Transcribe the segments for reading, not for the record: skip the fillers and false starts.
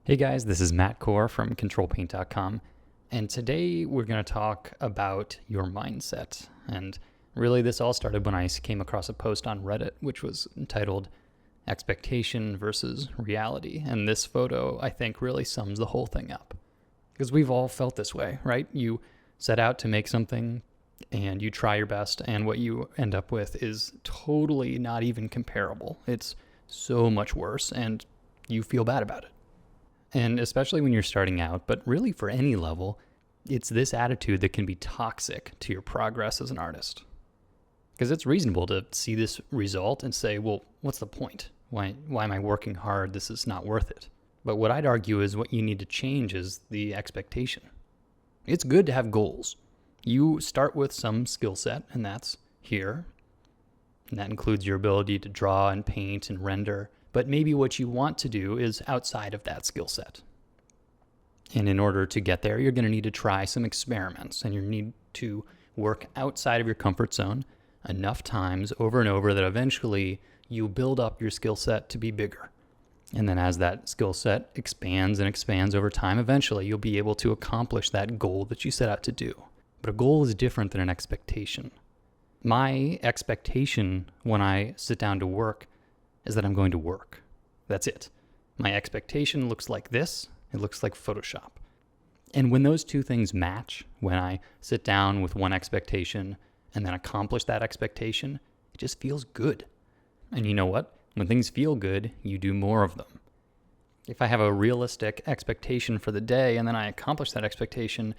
Hey guys, this is Matt Core from ctrl+paint.com, and today we're going to talk about your mindset. And really this all started when I came across a post on Reddit which was entitled Expectation versus Reality, and this photo I think really sums the whole thing up. Because we've all felt this way, right? You set out to make something and you try your best, and what you end up with is totally not even comparable. It's so much worse and you feel bad about it. And especially when you're starting out, but really for any level, it's this attitude that can be toxic to your progress as an artist. Because it's reasonable to see this result and say, well, what's the point? Why am I working hard? This is not worth it. But what I'd argue is what you need to change is the expectation. It's good to have goals. You start with some skill set, and that's here. And that includes your ability to draw and paint and render. But maybe what you want to do is outside of that skill set. And in order to get there, you're going to need to try some experiments, and you need to work outside of your comfort zone enough times over and over that eventually you build up your skill set to be bigger. And then as that skill set expands and expands over time, eventually you'll be able to accomplish that goal that you set out to do. But a goal is different than an expectation. My expectation when I sit down to work is that I'm going to work. That's it. My expectation looks like this. It looks like Photoshop. And when those two things match, when I sit down with one expectation and then accomplish that expectation, it just feels good. And you know what? When things feel good, you do more of them. If I have a realistic expectation for the day and then I accomplish that expectation,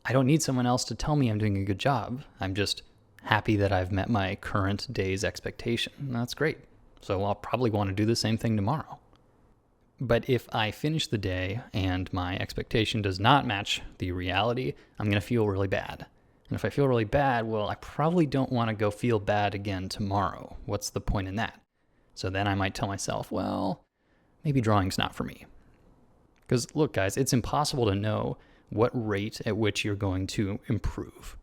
I don't need someone else to tell me I'm doing a good job. I'm just happy that I've met my current day's expectation. And that's great. So I'll probably want to do the same thing tomorrow. But if I finish the day and my expectation does not match the reality, I'm going to feel really bad. And if I feel really bad, well, I probably don't want to go feel bad again tomorrow. What's the point in that? So then I might tell myself, well, maybe drawing's not for me. Because look, guys, it's impossible to know what rate at which you're going to improve.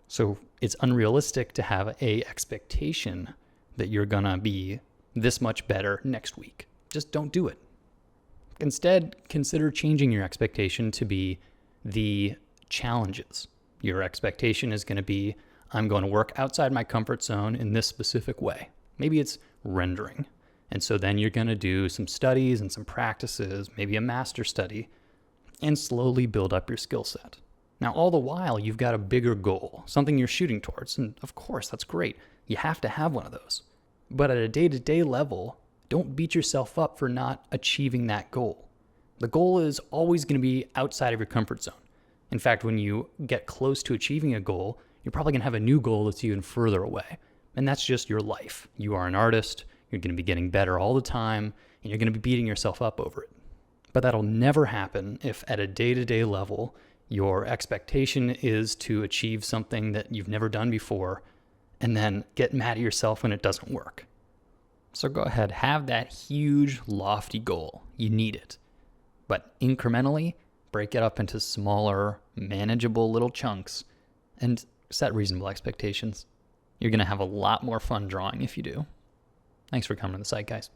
So it's unrealistic to have an expectation that you're going to be this much better next week. Just don't do it. Instead, consider changing your expectation to be the challenges. Your expectation is going to be, I'm going to work outside my comfort zone in this specific way. Maybe it's rendering. And so then you're going to do some studies and some practices, maybe a master study, and slowly build up your skill set. Now, all the while, you've got a bigger goal, something you're shooting towards. And of course, that's great. You have to have one of those. But at a day-to-day level, don't beat yourself up for not achieving that goal. The goal is always going to be outside of your comfort zone. In fact, when you get close to achieving a goal, you're probably going to have a new goal that's even further away. And that's just your life. You are an artist, you're going to be getting better all the time, and you're going to be beating yourself up over it. But that'll never happen if at a day-to-day level, your expectation is to achieve something that you've never done before, and then get mad at yourself when it doesn't work. So go ahead, have that huge, lofty goal. You need it. But incrementally, break it up into smaller, manageable little chunks, and set reasonable expectations. You're going to have a lot more fun drawing if you do. Thanks for coming to the site, guys.